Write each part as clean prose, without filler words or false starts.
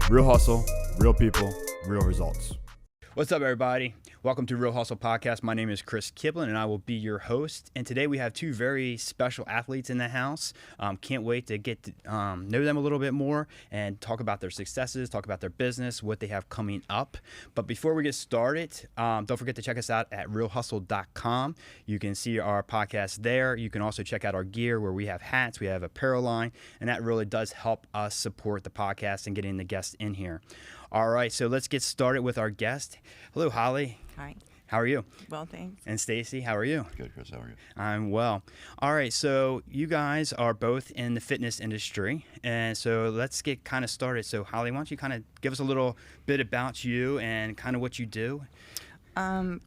Real hustle, real people, real results. What's up, everybody? Welcome to Real Hustle Podcast. My name is Chris Kiplin, and I will be your host. And today we have two very special athletes in the house. Can't wait to get to know them a little bit more and talk about their successes, talk about their business, what they have coming up. But before we get started, don't forget to check us out at realhustle.com. You can see our podcast there. You can also check out our gear where we have hats, we have apparel line, and that really does help us support the podcast and getting the guests in here. All right, so let's get started with our guest. Hello, Holly. Hi. How are you? Well, thanks. And Stacy, how are you? Good, Chris. How are you? I'm well. All right, so you guys are both in the fitness industry, and so let's get kind of started. So, Holly, why don't you kind of give us a little bit about you and kind of what you do? I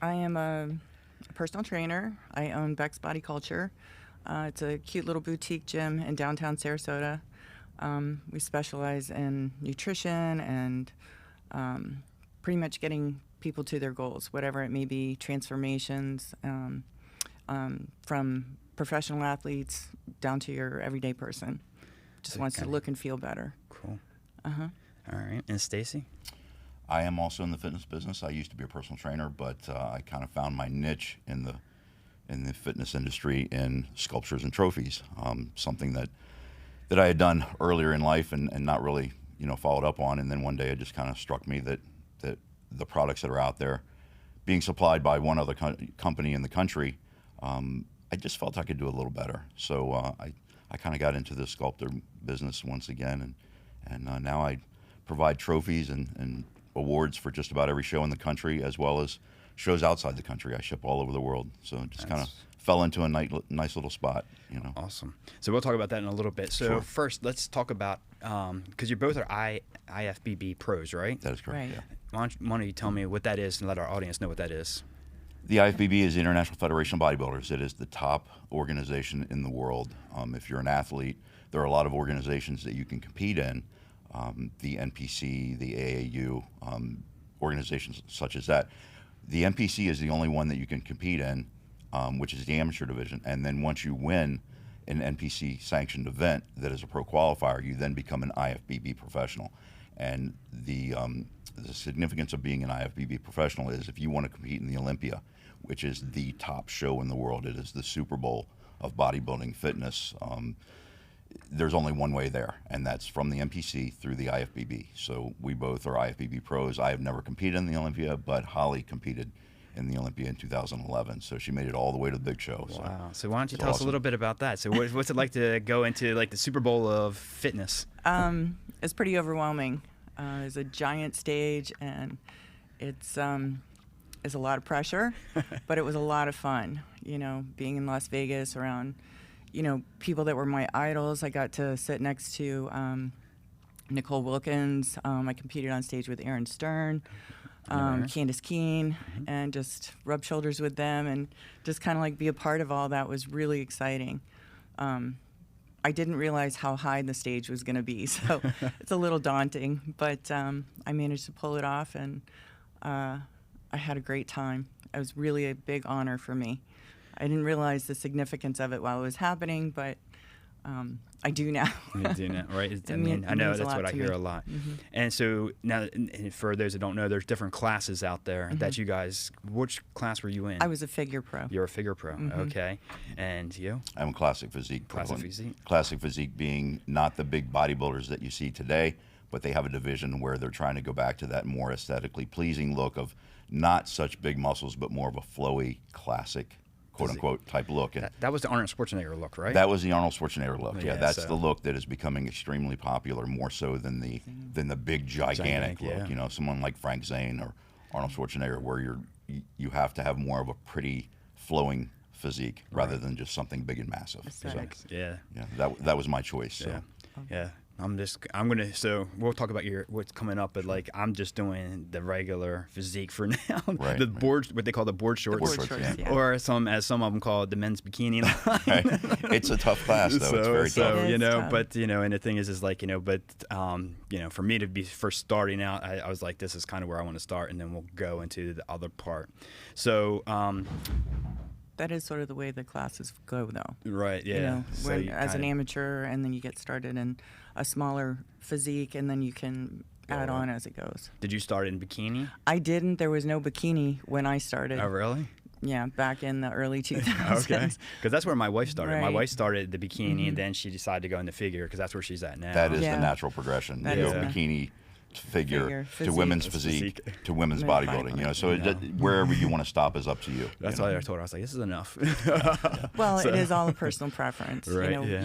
am a personal trainer. I own Becks Body Culture. It's a cute little boutique gym in downtown Sarasota. We specialize in nutrition and pretty much getting people to their goals, whatever it may be, transformations from professional athletes down to your everyday person. Just wants to look and feel better. Cool. Uh-huh. All right. And Stacy? I am also in the fitness business. I used to be a personal trainer, but I kind of found my niche in the fitness industry in sculptures and trophies, something that I had done earlier in life and not really, followed up on. And then one day it just kind of struck me that the products that are out there being supplied by one other company in the country, I just felt I could do a little better. So I kind of got into the sculptor business once again. And now I provide trophies and awards for just about every show in the country, as well as shows outside the country. I ship all over the world. So it just kind of fell into a nice little spot, Awesome. So we'll talk about that in a little bit. So Sure. First, let's talk about, because you both are IFBB Pros, right? That is correct, Right. yeah. Why don't you tell me what that is and let our audience know what that is? The IFBB is the International Federation of Bodybuilders. It is the top organization in the world. If you're an athlete, there are a lot of organizations that you can compete in, the NPC, the AAU, organizations such as that. The NPC is the only one that you can compete in, which is the amateur division. And then once you win an NPC sanctioned event that is a pro qualifier, you then become an IFBB professional. And the significance of being an IFBB professional is if you want to compete in the Olympia, which is the top show in the world, it is the Super Bowl of bodybuilding fitness. There's only one way there, and that's from the NPC through the IFBB. So we both are IFBB pros. I have never competed in the Olympia, but Holly competed in the Olympia in 2011. So she made it all the way to the big show. Wow. So why don't you tell us a awesome. little bit about that? So what's it like to go into like the Super Bowl of fitness? It's pretty overwhelming. It's a giant stage, and it's a lot of pressure, but it was a lot of fun. Being in Las Vegas around, people that were my idols. I got to sit next to Nicole Wilkins. I competed on stage with Aaron Stern, Candace Keene, and just rub shoulders with them and just kind of like be a part of all that was really exciting. I didn't realize how high the stage was going to be, so it's a little daunting, but I managed to pull it off, and I had a great time. It was really a big honor for me. I didn't realize the significance of it while it was happening, but I do now. You do now, right? I means know a that's lot what I to hear me. a lot. Mm-hmm. And so now, and for those that don't know, there's different classes out there that you guys. Which class were you in? I was a figure pro. You're a figure pro, okay. And you? I'm a classic physique. Classic pro. physique. Classic physique being not the big bodybuilders that you see today, but they have a division where they're trying to go back to that more aesthetically pleasing look of not such big muscles, but more of a flowy, classic, quote-unquote type look. And That was the Arnold Schwarzenegger look, right? that was the Arnold Schwarzenegger look. Yeah, Yeah, that's so- the look that is becoming extremely popular, more so than the big gigantic look. yeah. Someone like Frank Zane or Arnold Schwarzenegger, where you have to have more of a pretty flowing physique rather than just something big and massive. So, Aesthetics. Yeah. yeah, that was my choice. So. Yeah. Yeah. So we'll talk about what's coming up, but like I'm just doing the regular physique for now. Right, the right. board, what they call the board shorts. board shorts, yeah. Or as some of them call it, the men's bikini line. Right. It's a tough class, though. It's very tough. It is tough. But and the thing is like, for me to be first starting out, I was like, this is kind of where I want to start, and then we'll go into the other part. So, that is sort of the way the classes go, though. Right. Yeah. You know, So when, you as an kinda- amateur, and then you get started in a smaller physique, and then you can add on as it goes. Did you start in bikini? I didn't. There was no bikini when I started. Oh, really? Yeah, back in the early 2000s. Okay. Because that's where my wife started. My Right. wife started the bikini, and then she decided to go into figure because that's where she's at now. That is Yeah. the natural progression. That You is know, the- bikini to figure to physique. women's That's physique physique. to women's Women's bodybuilding. You know, bodybuilding. so wherever you want to stop is up to you. That's you know? why I told her. I was like, this is enough. Well, So- it is all a personal preference. Right, You know, yeah.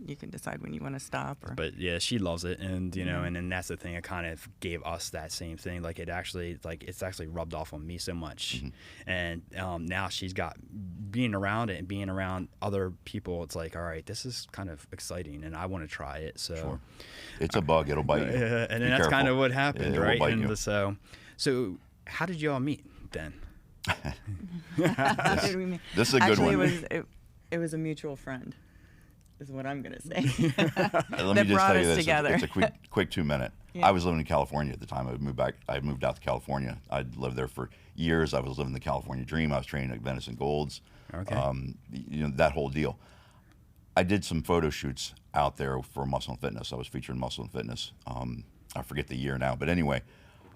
you can decide when you want to stop. Or, But yeah, she loves it, and you know, and then that's the thing. It kind of gave us that same thing. Like it's actually rubbed off on me so much, and now she's got being around it and being around other people. It's like, all right, this is kind of exciting, and I want to try it. So, Sure. It's a bug. It'll bite you. yeah, and Be then that's kind careful. of what happened, It will right? bite And you. so how did you all meet then? How did we meet? This is a good Actually, one. it was a mutual friend, is what I'm going to say. Let that me just brought tell you us this. together. It's a quick 2 minute. Yeah. I was living in California at the time. I moved out to California. I'd lived there for years. I was living the California dream. I was training at Venison Golds. Okay. You know, that whole deal. I did some photo shoots out there for Muscle and Fitness. I was featured in Muscle and Fitness. I forget the year now, but anyway,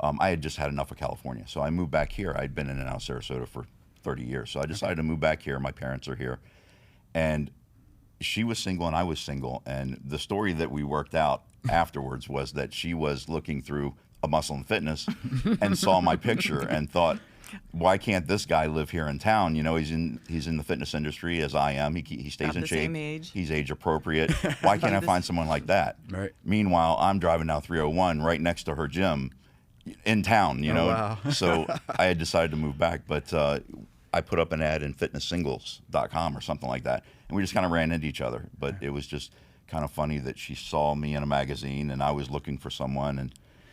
I had just had enough of California, so I moved back here. I'd been in and out of Sarasota for 30 years, so I decided to move back here. My parents are here, and she was single and I was single, and the story that we worked out afterwards was that she was looking through a Muscle and Fitness and saw my picture and thought, why can't this guy live here in town? You know, he's in the fitness industry as I am. He stays About in the shape. same age. He's age appropriate. Why can't I find someone like that? Right. Meanwhile, I'm driving down 301 right next to her gym in town, you know. wow. So I had decided to move back, but I put up an ad in fitnesssingles.com or something like that, and we just kind of ran into each other. But it was just kind of funny that she saw me in a magazine and I was looking for someone, and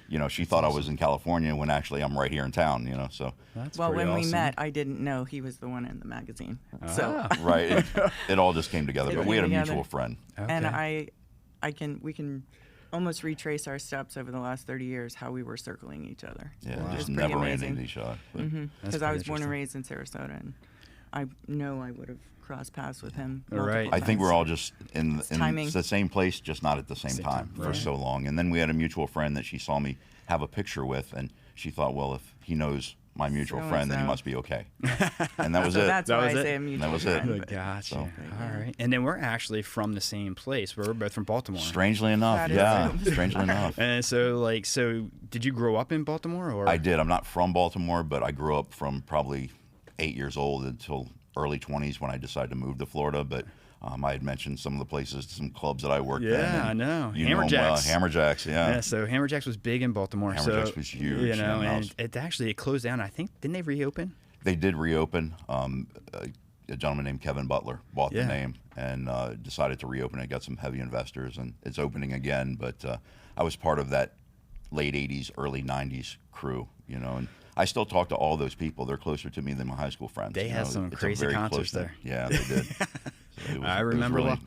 you know, she thought I was in California when actually I'm right here in town, you know. So That's Well, pretty when we awesome. met, I didn't know he was the one in the magazine. So, right, it all just came together. It But we had a came mutual together. friend. and Okay. we can almost retrace our steps over the last 30 years, how we were circling each other. Yeah, Wow. It was just pretty never ran amazing. into each other. But That's Because I pretty was born and interesting. raised in Sarasota, and I know I would have crossed paths with him. Right. multiple I think times. we're all just in timing. the same place, just not at the same Same time time, for right. so long. And then we had a mutual friend that she saw me have a picture with, and she thought, well, if he knows my mutual friend, then he So-and-so. must be okay. And that was So it. that's That why was I it? say a mutual was it. friend. but- Gotcha. So- All right. And then we're actually from the same place. We're both from Baltimore. Strangely enough, That is yeah. it. Strangely enough. And so did you grow up in Baltimore, or? I did. I'm not from Baltimore, but I grew up from probably 8 years old until early 20s when I decided to move to Florida. But I had mentioned some of the places, some clubs that I worked in. Yeah, and I know. You know 'em well. Hammerjacks. Hammerjacks, yeah. Yeah, so Hammerjacks was big in Baltimore. Hammerjacks so, was huge, You yeah, know, and I and was- it actually closed down. I think didn't they reopen? They did reopen. A gentleman named Kevin Butler bought Yeah. the name and decided to reopen it. Got some heavy investors, and it's opening again. But I was part of that late 80s, early 90s crew, you know, and I still talk to all those people. They're closer to me than my high school friends. They you had know. some It's a crazy very concerts close thing. there. Yeah, they did. So I remember really, well.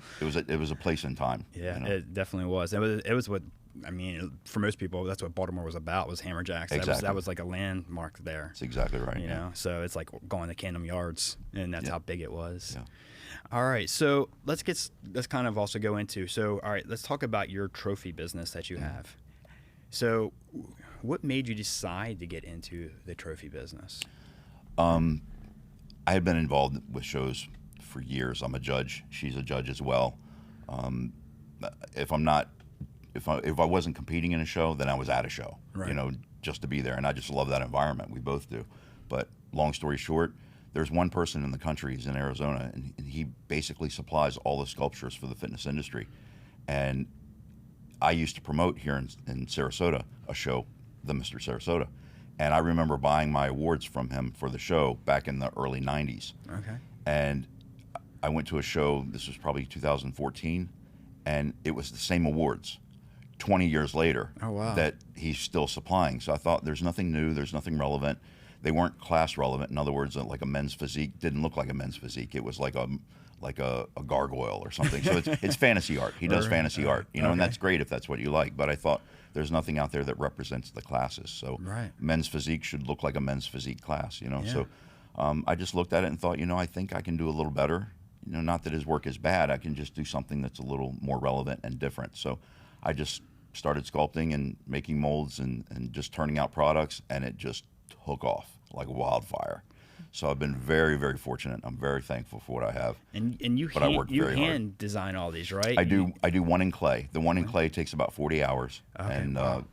It was a place in time. Yeah, you know. it definitely was. It was what I mean for most people. That's what Baltimore was about. Was Hammerjacks. Exactly. That was like a landmark there. That's exactly right. You yeah. know, so it's like going to Camden Yards, and that's Yeah. how big it was. Yeah. All right, so let's kind of also go into. So, all right, let's talk about your trophy business that you have. So, what made you decide to get into the trophy business? I had been involved with shows for years. I'm a judge. She's a judge as well. If I wasn't competing in a show, then I was at a show. Right. You know, just to be there, and I just love that environment. We both do. But long story short, there's one person in the country. He's in Arizona, and he basically supplies all the sculptures for the fitness industry. And I used to promote here in Sarasota a show, the Mr. Sarasota. And I remember buying my awards from him for the show back in the early 90s. Okay. And I went to a show, this was probably 2014, and it was the same awards 20 years later. Oh, wow. That he's still supplying. So I thought there's nothing new, there's nothing relevant. They weren't class relevant. In other words, like a men's physique didn't look like a men's physique. It was like a gargoyle or something. So it's fantasy art. He does Right. fantasy art, you know, and Okay. that's great if that's what you like. But I thought there's nothing out there that represents the classes. So Right. men's physique should look like a men's physique class, you know. Yeah. So I just looked at it and thought, I think I can do a little better. Not that his work is bad. I can just do something that's a little more relevant and different. So I just started sculpting and making molds and just turning out products, and it just took off like wildfire. So I've been very, very fortunate. I'm very thankful for what I have. And you but I worked very hard. hand design all these, right? I do one in clay. The one in clay takes about 40 hours. Okay, and wow.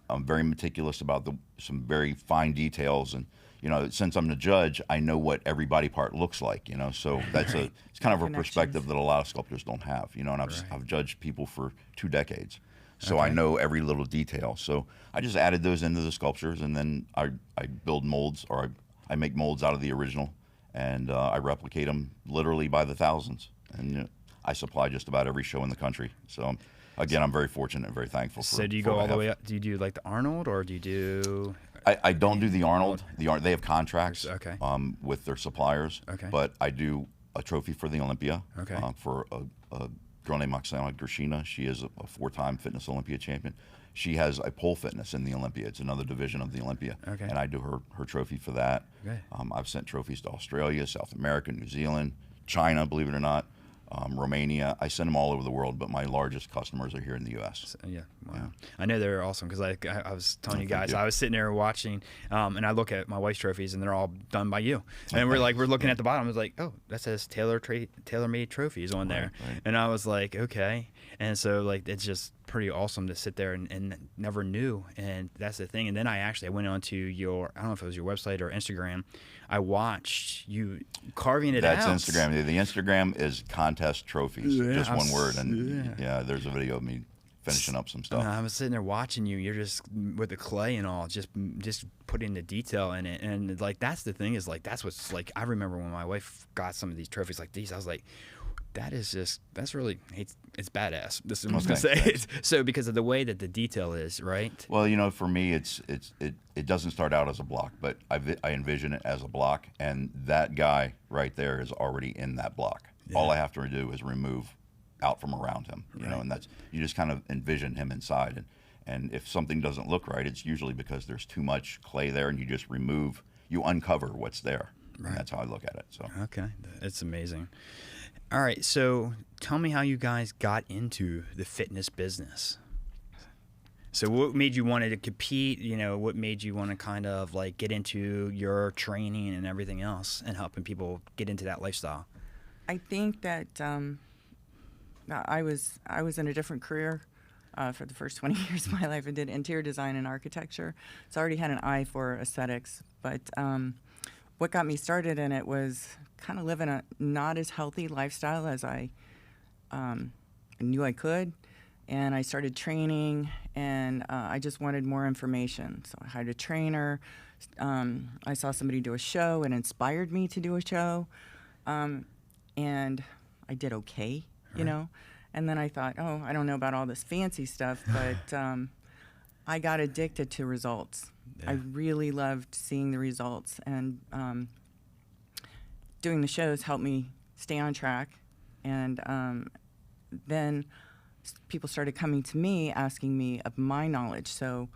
I'm very meticulous about some very fine details. And, since I'm the judge, I know what every body part looks like, so that's it's kind of a perspective that a lot of sculptors don't have, and I've judged people for 2 decades. So I know every little detail. So I just added those into the sculptures, and then I build molds, or I make molds out of the original, and I replicate them literally by the thousands. And I supply just about every show in the country. So again, I'm very fortunate and very thankful for. So do you go all the way up? Do you do like the Arnold, or do you do? I don't do the Arnold. They have contracts with their suppliers. Okay. But I do a trophy for the Olympia. Okay. For a girl named Oksana Gershina. She is a 4-time Fitness Olympia champion. She has a pole fitness in the Olympia. It's another division of the Olympia. Okay. And I do her trophy for that. Okay. I've sent trophies to Australia, South America, New Zealand, China, believe it or not, Romania. I send them all over the world, but my largest customers are here in the U.S. Yeah, wow. Yeah. I know they're awesome because I was telling you guys, I was sitting there watching, and I look at my wife's trophies, and they're all done by you. And we're looking at the bottom. I was like, oh, that says tailor-made trophies on there. Right. And I was like, okay. And so it's just pretty awesome to sit there and never knew. And that's the thing. And then I went on to I don't know if it was your website or Instagram. I watched you carving it out. That's Instagram. The Instagram is contest trophies, just one word. And yeah. There's a video of me finishing up some stuff. I was sitting there watching you. You're just with the clay and all, just putting the detail in it. And that's the thing is that's what's I remember when my wife got some of these trophies like these, I was like, that's really, it's badass. This is what I was going to say. So because of the way that the detail is, right? Well, for me, it doesn't start out as a block, but I envision it as a block, and that guy right there is already in that block. Yeah. All I have to do is remove out from around him, and that's, you just kind of envision him inside. And if something doesn't look right, it's usually because there's too much clay there, and you uncover what's there. Right. And that's how I look at it. So okay, it's amazing. All right, so tell me how you guys got into the fitness business. So what made you want to compete? What made you want to kind of get into your training and everything else and helping people get into that lifestyle? I think that I was in a different career for the first 20 years of my life. I did interior design and architecture, so I already had an eye for aesthetics. But what got me started in it was kind of living a not as healthy lifestyle as I knew I could. And I started training, and I just wanted more information. So I hired a trainer. I saw somebody do a show and inspired me to do a show. And I did okay, And then I thought, oh, I don't know about all this fancy stuff, but I got addicted to results. Yeah. I really loved seeing the results, and doing the shows helped me stay on track. And then people started coming to me asking me of my knowledge. So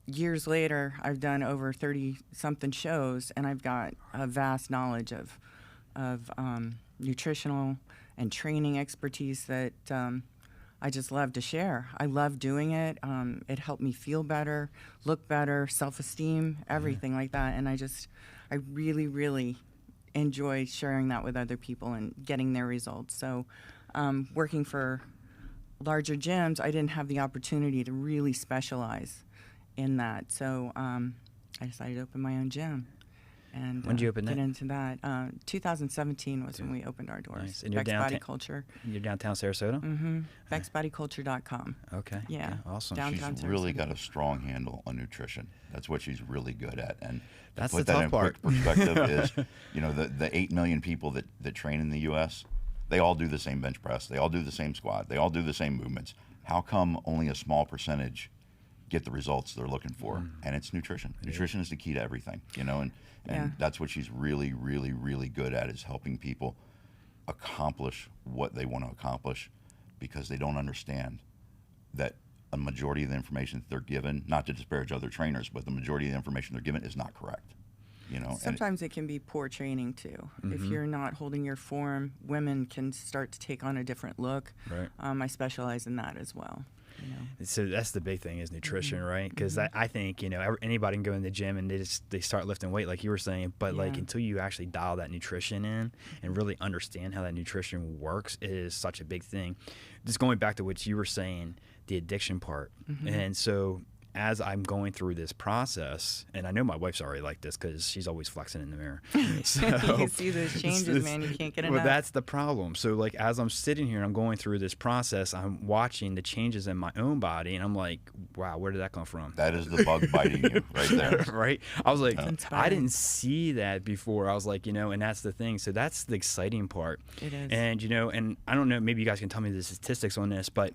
years later, I've done over 30-something shows, and I've got a vast knowledge of nutritional and training expertise that I just love to share. I love doing it. It helped me feel better, look better, self-esteem, everything like that. And I really, really enjoy sharing that with other people and getting their results. So working for larger gyms, I didn't have the opportunity to really specialize in that. So I decided to open my own gym. And when did you open that? Get into that. 2017 was when we opened our doors. Nice. And Becks Body Culture. You're downtown Sarasota? Mm-hmm. BecksBodyCulture.com. Okay. Yeah. Awesome. Downtown she's really got a strong handle on nutrition. That's what she's really good at. And that's to put the that tough in part. Quick perspective is, the 8 million people that train in the U.S., they all do the same bench press. They all do the same squat. They all do the same movements. How come only a small percentage get the results they're looking for? And it's nutrition. Yeah. Nutrition is the key to everything, and that's what she's really, really, really good at, is helping people accomplish what they want to accomplish, because they don't understand that a majority of the information that they're given, not to disparage other trainers, but the majority of the information they're given is not correct. You know, Sometimes it can be poor training too. If you're not holding your form, women can start to take on a different look. Right. I specialize in that as well. You know. So that's the big thing is nutrition, right? Because I think, you know, anybody can go in the gym and they start lifting weight like you were saying, but like until you actually dial that nutrition in and really understand how that nutrition works, it is such a big thing. Just going back to what you were saying, the addiction part. And so as I'm going through this process, and I know my wife's already like this because she's always flexing in the mirror. So, you can see those changes, man. You can't get enough. Well, that's the problem. So, like, as I'm sitting here and I'm going through this process, I'm watching the changes in my own body, and I'm like, wow, where did that come from? that is the bug biting you right there. Right? I was like, inspiring. I didn't see that before. I was like, you know, and that's the thing. So that's the exciting part. It is. And, you know, and I don't know, maybe you guys can tell me the statistics on this, but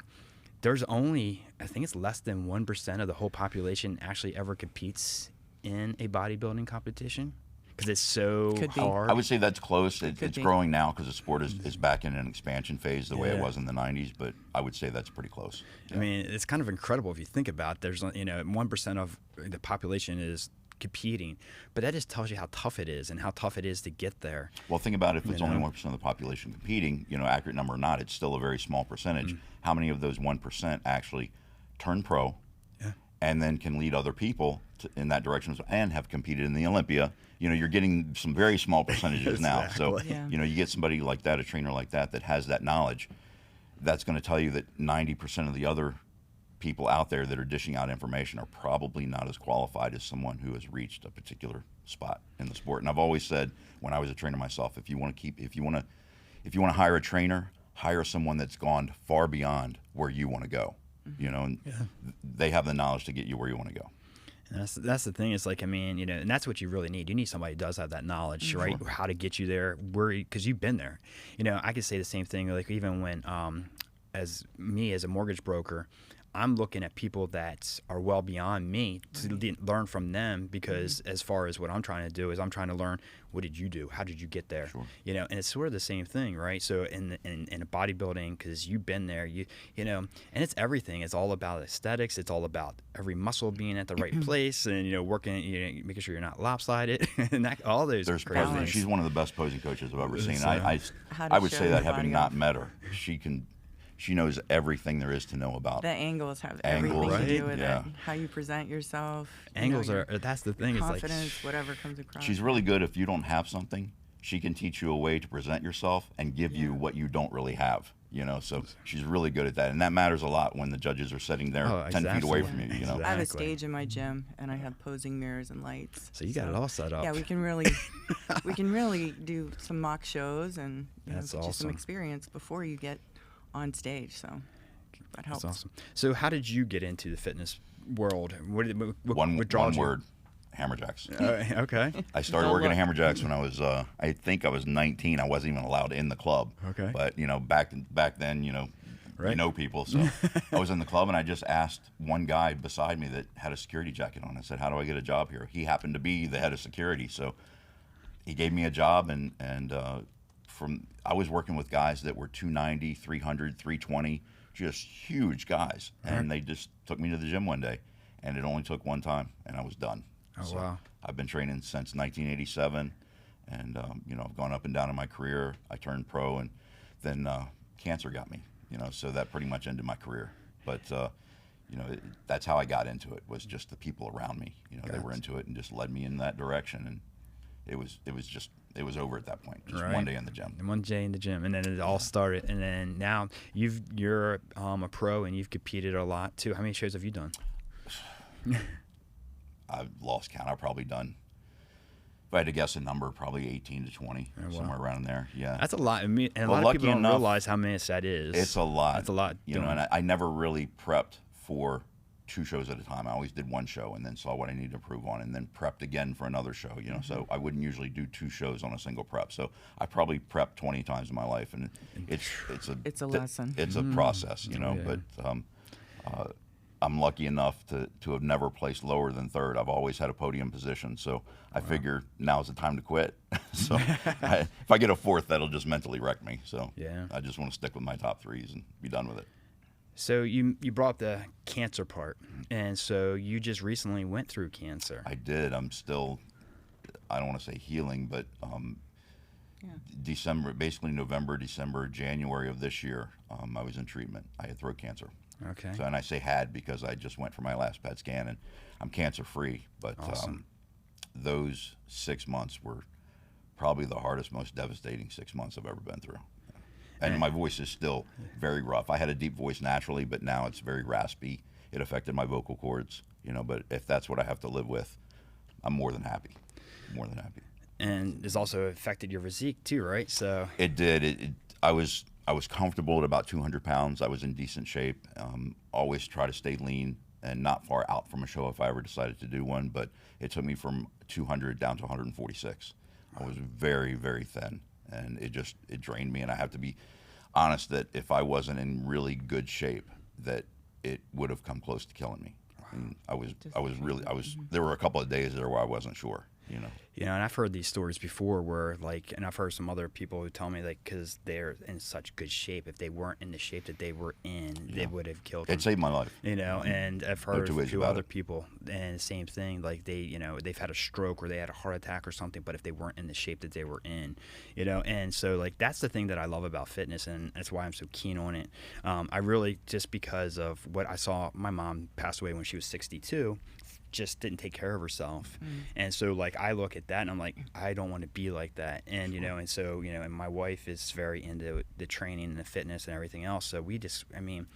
there's only, I think it's less than 1% of the whole population actually ever competes in a bodybuilding competition because it's so Could be. hard. I would say that's close. It's be. growing now because the sport is back in an expansion phase the way it Yeah. was in the 90s, but I would say that's pretty close. I mean, it's kind of incredible if you think about it. There's, you know, 1% of the population is competing, but that just tells you how tough it is and how tough it is to get there. Well, think about it, if it's You only know? 1% of the population competing, you know, accurate number or not, it's still a very small percentage. How many of those 1% actually turn pro and then can lead other people in that direction and have competed in the Olympia? You know, you're getting some very small percentages now. So, Exactly. Yeah. you know, you get somebody like that, a trainer like that has that knowledge, that's going to tell you that 90% of the other people out there that are dishing out information are probably not as qualified as someone who has reached a particular spot in the sport. And I've always said, when I was a trainer myself, if you want to hire a trainer, hire someone that's gone far beyond where you want to go. You know, and they have the knowledge to get you where you want to go. And that's the thing. It's like, I mean, you know, and that's what you really need. You need somebody who does have that knowledge, right? How to get you there, because you've been there. You know, I could say the same thing. Like even when, as a mortgage broker, I'm looking at people that are well beyond me to learn from them because as far as what I'm trying to do is I'm trying to learn, what did you do? How did you get there? You know, and it's sort of the same thing, right? So in a bodybuilding, because you've been there, you know, and it's everything. It's all about aesthetics. It's all about every muscle being at the right place and, you know, working, you know, making sure you're not lopsided and all those There's crazy posing. things. She's one of the best posing coaches I've ever seen. So- I would show say that your having body not off. met her, she knows everything there is to know about The angles have Angles, everything to do right? with Yeah. it. How you present yourself. Angles that's the thing. It's like, confidence, whatever comes across. She's really good. If you don't have something, she can teach you a way to present yourself and give you what you don't really have. You know, so she's really good at that, and that matters a lot when the judges are sitting there 10 feet away from you. You know, I have a Exactly. stage in my gym, and I have posing mirrors and lights. so you got it all set up. Yeah, we can really do some mock shows and That's get you some awesome. experience before you get on stage. So that helps. That's awesome. So how did you get into the fitness world? What one draws you? word, Hammerjacks. Okay. I started Don't working at look. Hammerjacks when I was, I think I was 19. I wasn't even allowed in the club. Okay. But you know, back then, you know, Right. you know people. So I was in the club, and I just asked one guy beside me that had a security jacket on. I said, "How do I get a job here?" He happened to be the head of security, so he gave me a job, and I was working with guys that were 290, 300, 320, just huge guys, and they just took me to the gym one day, and it only took one time, and I was done. Oh, wow. I've been training since 1987, and you know, I've gone up and down in my career. I turned pro, and then cancer got me. You know, so that pretty much ended my career. But you know, that's how I got into it. Was just the people around me. You know, they were into it and just led me in that direction, and it was over at that point. Just Right. one day in the gym. And one day in the gym, and then it all started. And then now you're a pro, and you've competed a lot too. How many shows have you done? I've lost count. I've probably done, if I had to guess a number, probably 18 to 20, wow. somewhere around there. Yeah. That's a lot. I mean, and a Well, lot of people lucky don't enough, realize how many that is. It's a lot. That's a lot. You know, and I never really prepped for 2 shows at a time. I always did 1 show and then saw what I needed to improve on, and then prepped again for another show. You know, so I wouldn't usually do 2 shows on a single prep. So I probably prepped 20 times in my life, and It's a lesson. It's a process, you know. yeah. But I'm lucky enough to have never placed lower than 3rd. I've always had a podium position, so I figure now's the time to quit. So if I get a 4th, that'll just mentally wreck me. So Yeah. I just want to stick with my top 3s and be done with it. So you brought up the cancer part, and so you just recently went through cancer. I did. I'm still I don't want to say healing, but December, basically November, December, January of this year, I was in treatment. I had throat cancer. Okay. So, and I say had because I just went for my last PET scan, and I'm cancer free. But Awesome. Those 6 months were probably the hardest, most devastating 6 months I've ever been through. And my voice is still very rough. I had a deep voice naturally, but now it's very raspy. It affected my vocal cords, you know, but if that's what I have to live with, I'm more than happy. More than happy. And it's also affected your physique too, right? So It did. I was comfortable at about 200 pounds. I was in decent shape. Always try to stay lean and not far out from a show if I ever decided to do one, but it took me from 200 down to 146. I was very, very thin, and it drained me, and I have to be honest that if I wasn't in really good shape, that it would have come close to killing me. And there were a couple of days there where I wasn't sure, you know. You know, and I've heard these stories before where, like, and I've heard some other people who tell me, like, because they're in such good shape, if they weren't in the shape that they were in, they would have killed them. It saved my life. You know, and I've heard two a ways few about other it. people, and the same thing, like, they, you know, they've had a stroke or they had a heart attack or something, but if they weren't in the shape that they were in, you know, and so, like, that's the thing that I love about fitness, and that's why I'm so keen on it. I really, just because of what I saw, my mom passed away when she was 62, just didn't take care of herself. And so, like, I look at that and I'm like, I don't want to be like that. And, you know, and so, you know, and my wife is very into the training and the fitness and everything else. So we just, I mean,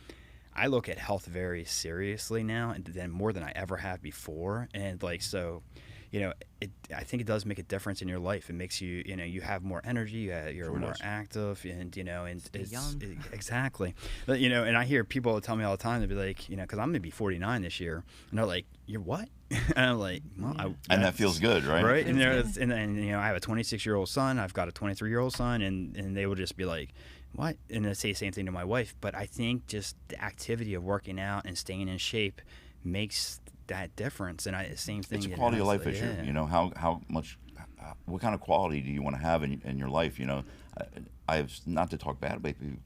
I look at health very seriously now, and then more than I ever have before. And, like, so, you know, I think it does make a difference in your life. It makes you, you know, you have more energy, you're Sure more does. active, and, you know, and it's young. Exactly. But, you know, and I hear people tell me all the time, they'll be like, you know, because I'm going to be 49 this year, and they're like, you're what? And I'm like, well, And that feels good, right? right? And, Feels and you know, I have a 26-year-old son, I've got a 23-year-old son, and they will just be like, what? And they say the same thing to my wife. But I think just the activity of working out and staying in shape makes that difference. And same thing. It's a you quality know, of life it's like, issue. yeah. You know, how much, what kind of quality do you want to have in your life? You know, I've, not to talk bad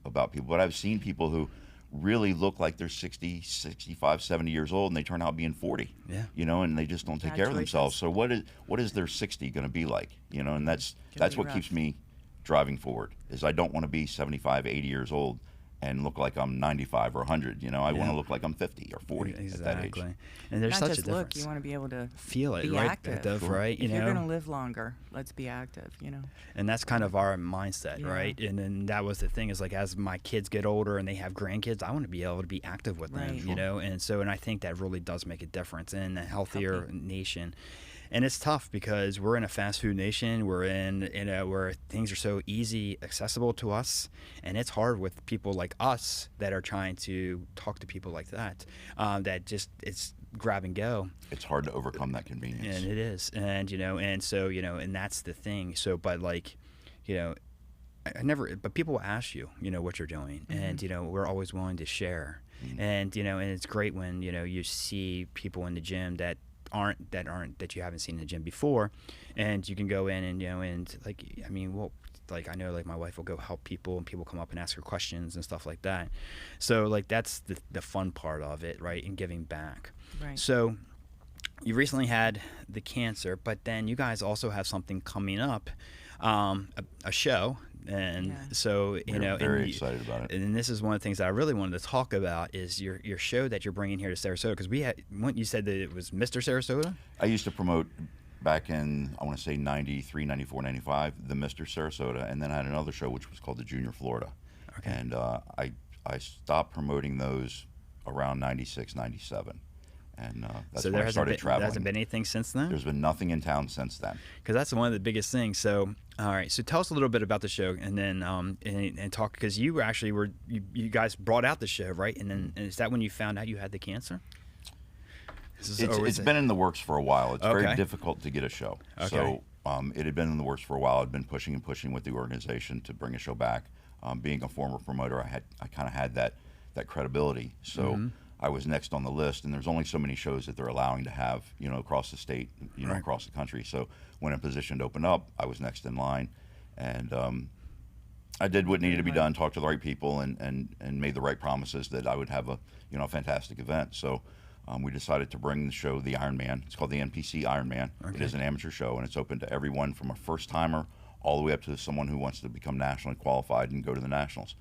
about people, but I've seen people who really look like they're 60, 65, 70 years old, and they turn out being 40. Yeah. You know, and they just don't take Bad care of choices. themselves. So what is their 60 going to be like? You know, and that's be what rough. keeps me driving forward. Is I don't want to be 75, 80 years old and look like I'm 95 or 100. You know, I want to look like I'm 50 or 40 at that age. Exactly. And there's Not such just a difference. look, you want to be able to Feel it, be right? active. Right? You If know, you're going to live longer, let's be active, you know. and that's kind of our mindset, Yeah. right? And then that was the thing, is like, as my kids get older and they have grandkids, I want to be able to be active with them, Right. you know. And so, and I think that really does make a difference in a healthier nation. And it's tough because we're in a fast food nation. We're in, you know, where things are so easy, accessible to us, and it's hard with people like us that are trying to talk to people like that. That just, it's grab and go. It's hard to overcome that convenience. And it is. And, you know, and so, you know, and that's the thing. So, but, like, you know, I never, but people will ask you, you know, what you're doing. And, you know, we're always willing to share. And, you know, and it's great when, you know, you see people in the gym that you haven't seen in the gym before, and you can go in and, you know, and, like, I mean, well, like, I know, like, my wife will go help people, and people come up and ask her questions and stuff like that. So, like, that's the fun part of it, right? And giving back. Right. So you recently had the cancer, but then you guys also have something coming up, a show. And Yeah. so, you We're know, very excited about it. And this is one of the things that I really wanted to talk about is your show that you're bringing here to Sarasota, because you said that it was Mr. Sarasota. I used to promote back in, I want to say 93, 94, 95, the Mr. Sarasota, and then I had another show which was called the Junior Florida. Okay. And I stopped promoting those around 96, 97. And that's So when there I started there traveling. hasn't been anything since then? There's been nothing in town since then. Because that's one of the biggest things. So, all right. So tell us a little bit about the show, and then and talk, because you actually you guys brought out the show, right? And then is that when you found out you had the cancer? It's been in the works for a while. It's Okay. very difficult to get a show. Okay. So it had been in the works for a while. I'd been pushing with the organization to bring a show back. Being a former promoter, I kind of had that credibility. So I was next on the list, and there's only so many shows that they're allowing to have, you know, across the state, you know, Right. across the country. So when a position opened up, I was next in line, and I did what needed to be done, talked to the right people, and made the right promises that I would have a fantastic event. So we decided to bring the show, the Ironman. It's called the NPC Ironman. Okay. It is an amateur show, and it's open to everyone from a first-timer all the way up to someone who wants to become nationally qualified and go to the nationals.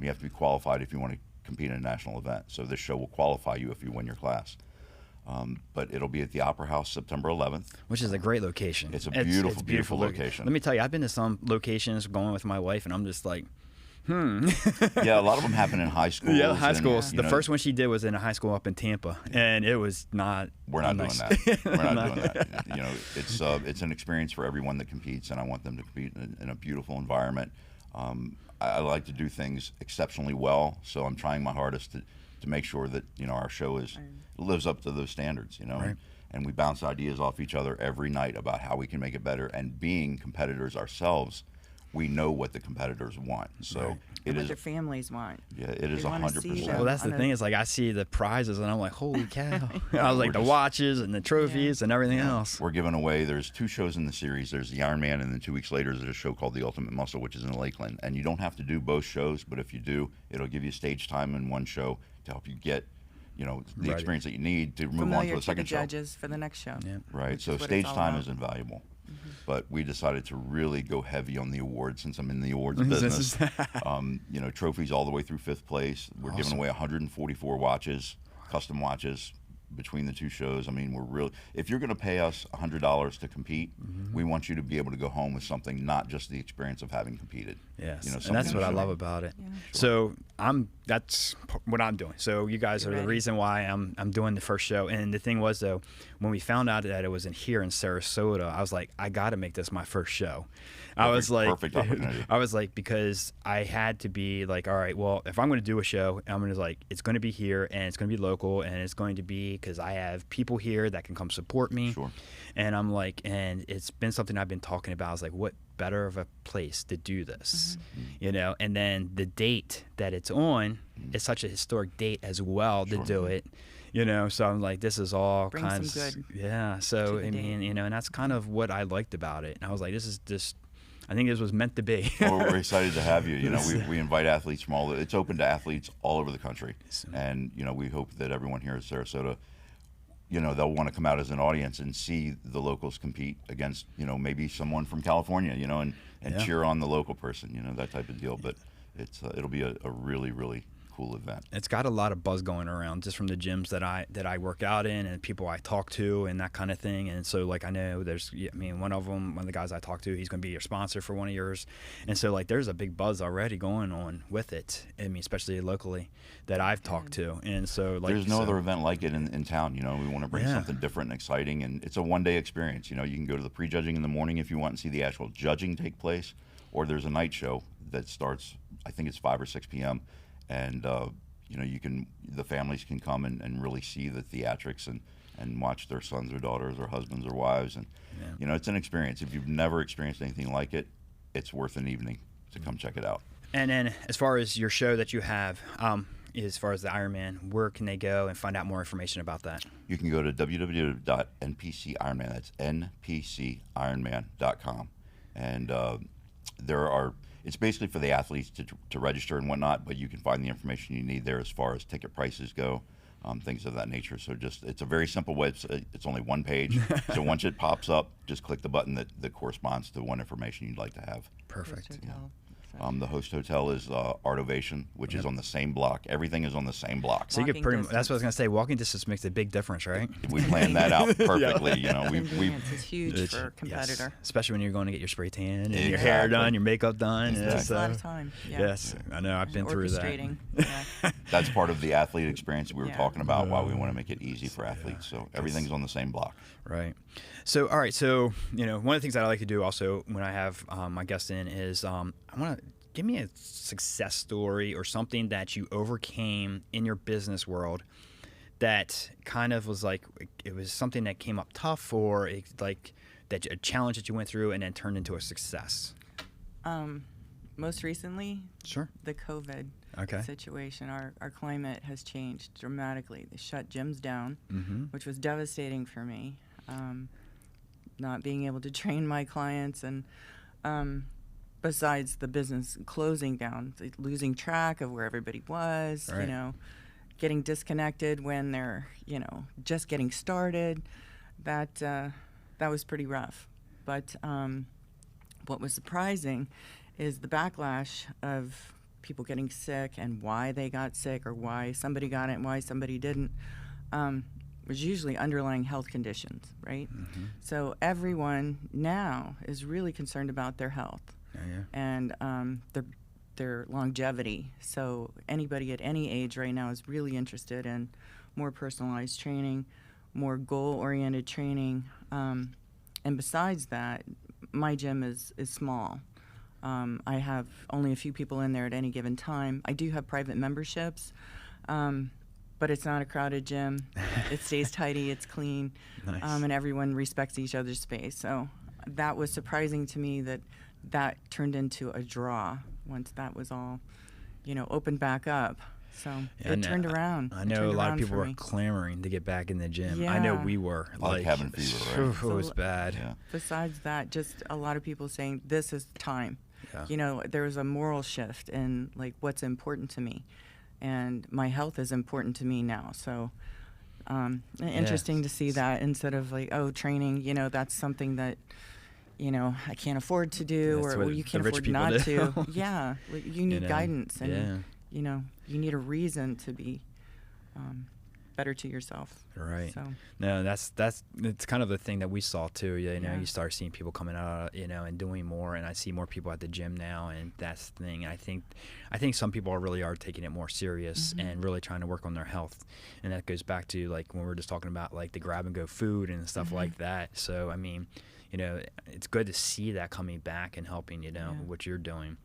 You have to be qualified if you want to compete in a national event. So this show will qualify you if you win your class. But it'll be at the Opera House September 11th. Which is a great location. It's a beautiful location. Let me tell you, I've been to some locations going with my wife, and I'm just like, Yeah, a lot of them happen in high schools. Yeah, high schools. And, the first one she did was in a high school up in Tampa, and it was not. We're not nice. doing that. We're not doing that. You know, it's an experience for everyone that competes, and I want them to compete in a beautiful environment. I like to do things exceptionally well, so I'm trying my hardest to make sure that our show lives up to those standards. Right. And we bounce ideas off each other every night about how we can make it better. And being competitors ourselves, we know what the competitors want. So Right. And what their families want. Yeah, it is They wanna see 100%. them. Well, that's the thing. Is like I see the prizes, and I'm like, holy cow! I was like the watches and the trophies and everything else. We're giving away. There's 2 shows in the series. There's the Ironman, and then 2 weeks later, there's a show called the Ultimate Muscle, which is in Lakeland. And you don't have to do both shows, but if you do, it'll give you stage time in one show to help you get, the Right. experience that you need to move on Familiar to a to the second show. judges for the next show. Yeah. Right. Which So is what stage it's all time about. is invaluable. But we decided to really go heavy on the awards since I'm in the awards business. Trophies all the way through 5th place. We're giving Awesome. away 144 watches, custom watches between the 2 shows. I mean, if you're going to pay us $100 to compete, we want you to be able to go home with something, not just the experience of having competed. Yes, something and that's to what I show. love about it. Yeah. So that's what I'm doing. So you guys You're are the ready. reason why I'm doing the first show. And the thing was though, when we found out that it was in Sarasota, I was like, I got to make this my first show. I was like, Perfect opportunity. I was like, because I had to be like, all right, well, if I'm going to do a show, I'm going to like, it's going to be here and it's going to be local and it's going to be because I have people here that can come support me. Sure. And I'm like, and it's been something I've been talking about. I was like, what better of a place to do this, And then the date that it's on is such a historic date as well to do it, So I'm like, this is all Bring kinds, some good yeah. So to the I mean, and that's kind of what I liked about it. And I was like, this is just, I think this was meant to be. Well, we're excited to have you. We invite athletes from it's open to athletes all over the country, and we hope that everyone here at Sarasota, they'll want to come out as an audience and see the locals compete against, maybe someone from California, and cheer on the local person, that type of deal. But it'll be a really, really cool event. It's got a lot of buzz going around just from the gyms that I work out in and people I talk to and that kind of thing. And so like I know there's, one of the guys I talk to, he's going to be your sponsor for one of yours. And so like there's a big buzz already going on with it. I mean, especially locally that I've talked to. And so like there's no other event like it in town. We want to bring something different and exciting, and it's a one-day experience. You can go to the pre-judging in the morning if you want and see the actual judging take place, or there's a night show that starts, I think it's 5 or 6 p.m. And the families can come and really see the theatrics and watch their sons or daughters or husbands or wives, and it's an experience. If you've never experienced anything like it, it's worth an evening to come check it out. And then as far as your show that you have, as far as the Ironman, where can they go and find out more information about that? You can go to www.npcironman. That's npcironman.com, and it's basically for the athletes to register and whatnot, but you can find the information you need there as far as ticket prices go, things of that nature. So it's a very simple website. It's only one page. So once it pops up, just click the button that corresponds to what information you'd like to have. Perfect. The host hotel is Art Ovation, which is on the same block. Everything is on the same block. So you could that's what I was going to say. Walking distance makes a big difference, right? We planned that out perfectly. Convenience is huge for a competitor. Yes. Especially when you're going to get your spray tan and your hair done, your makeup done. It takes a lot of time. Yeah. Yes, I know. I've been through that. Orchestrating. That's part of the athlete experience we were talking about, why we want to make it easy for athletes. So everything's on the same block. Right. So, all right. So, one of the things that I like to do also when I have my guests in is I want to give me a success story or something that you overcame in your business world that kind of was like, it was something that came up tough or a challenge that you went through and then turned into a success. Most recently, Sure. the COVID situation. Our climate has changed dramatically. They shut gyms down, which was devastating for me. Not being able to train my clients and besides the business closing down, losing track of where everybody was, Right. getting disconnected when they're, just getting started, that was pretty rough. But what was surprising is the backlash of people getting sick and why they got sick or why somebody got it and why somebody didn't, was usually underlying health conditions, right? Mm-hmm. So everyone now is really concerned about their health and their longevity. So anybody at any age right now is really interested in more personalized training, more goal-oriented training. And besides that, my gym is small. I have only a few people in there at any given time. I do have private memberships, but it's not a crowded gym. It stays tidy, it's clean, Nice. And everyone respects each other's space. So that was surprising to me that turned into a draw once that was all, opened back up. So it turned around. I know a lot of people were clamoring to get back in the gym. I know we were. Like cabin fever, right? It was bad. Yeah. Besides that, just a lot of people saying, this is time. Yeah. There was a moral shift in, like, what's important to me. And my health is important to me now. So interesting to see that instead of, like, training, that's something that, I can't afford to do, That's or what you the can't rich afford people not do. to. Yeah. You need guidance. And, Yeah. You need a reason to be better to yourself. Right. So. No, it's kind of the thing that we saw too. Yeah. You start seeing people coming out, and doing more, and I see more people at the gym now, and that's the thing. I think some people really are taking it more serious and really trying to work on their health, and that goes back to, like, when we were just talking about, like, the grab and go food and stuff like that. So I mean, it's good to see that coming back and helping, what you're doing.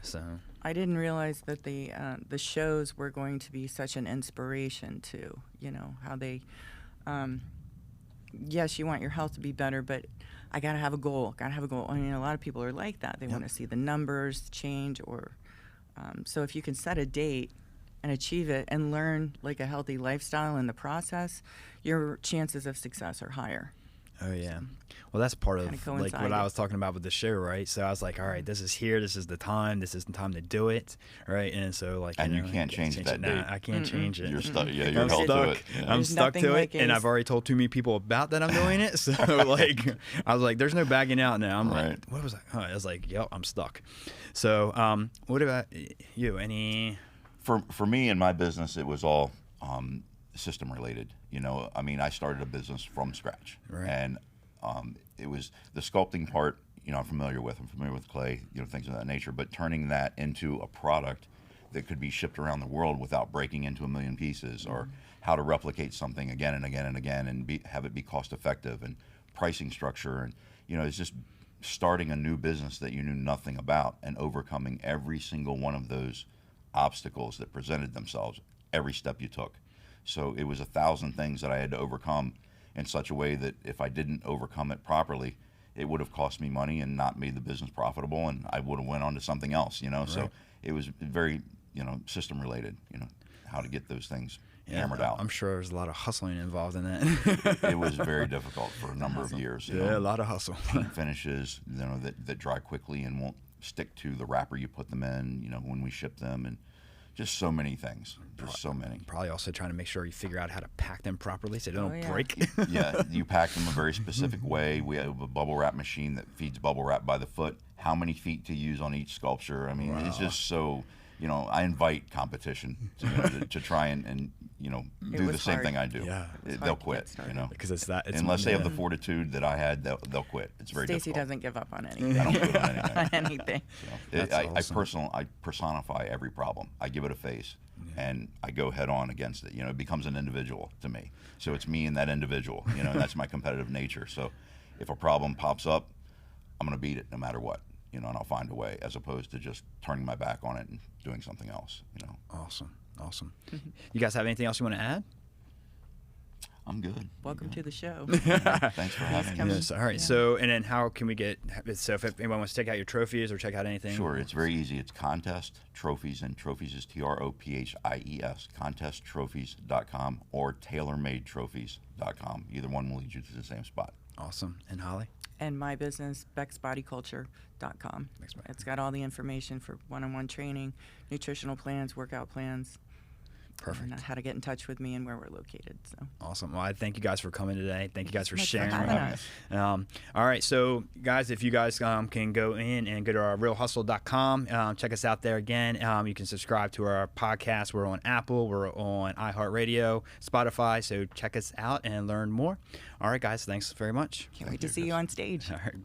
So I didn't realize that the shows were going to be such an inspiration too. How they, yes, you want your health to be better, but I gotta have a goal. I mean, a lot of people are like that. They want to see the numbers change, or so if you can set a date and achieve it and learn, like, a healthy lifestyle in the process, your chances of success are higher. Oh yeah, well, that's part of, like, what I was talking about with the show, right? So I was like, all right, this is the time to do it, right? And so, like, and you can't change that date. I can't change it. You're stuck. Yeah, you're I'm held stuck. to it. Yeah. I'm stuck to it, and I've already told too many people about that I'm doing it. So, like, I was like, there's no bagging out now. I'm like, what was I? I was like, yep, I'm stuck. So, what about you? Any? For me and my business, it was all system related. I mean, I started a business from scratch, and it was the sculpting part. I'm familiar with. I'm familiar with clay, things of that nature. But turning that into a product that could be shipped around the world without breaking into a million pieces, or how to replicate something again and again and again, and have it be cost effective, and pricing structure, and it's just starting a new business that you knew nothing about, and overcoming every single one of those obstacles that presented themselves every step you took. So it was 1,000 things that I had to overcome in such a way that if I didn't overcome it properly, it would have cost me money and not made the business profitable, and I would have went on to something else, So it was very, system related, how to get those things hammered out. I'm sure there's a lot of hustling involved in that. It was very difficult for a number of years. A lot of hustle. Paint finishes, that dry quickly and won't stick to the wrapper you put them in, when we ship them, and just so many things. Just so many. Probably also trying to make sure you figure out how to pack them properly so they don't break. Yeah, you pack them a very specific way. We have a bubble wrap machine that feeds bubble wrap by the foot. How many feet to use on each sculpture? I mean, it's just so. I invite competition to try and do the same thing I do. Yeah, they'll quit. Because it's unless they have the fortitude that I had, they'll quit. It's very Stacy difficult. doesn't give up on anything. I don't give up on anything. Awesome. I personify every problem. I give it a face, and I go head on against it. It becomes an individual to me. So it's me and that individual. And that's my competitive nature. So if a problem pops up, I'm going to beat it no matter what. And I'll find a way, as opposed to just turning my back on it and doing something else. Awesome. You guys have anything else you want to add? I'm good. Welcome to the show. Thanks for having me. Yes. All right. Yeah. So, and then how can we get? So, if anyone wants to check out your trophies or check out anything, sure. It's very easy. It's Contest Trophies, and Trophies is TROPHIES. ContestTrophies.com or TaylorMadeTrophies.com. Either one will lead you to the same spot. Awesome. And Holly? And my business, BecksBodyCulture.com. It's got all the information for one-on-one training, nutritional plans, workout plans. Perfect. And how to get in touch with me and where we're located. So Awesome. Well, I thank you guys for coming today. Thank you guys for so much for sharing. having us. All right. So, guys, if you guys can go in and go to our realhustle.com, check us out there again. You can subscribe to our podcast. We're on Apple. We're on iHeartRadio, Spotify. So check us out and learn more. All right, guys. Thanks very much. Can't wait to see you on stage. All right.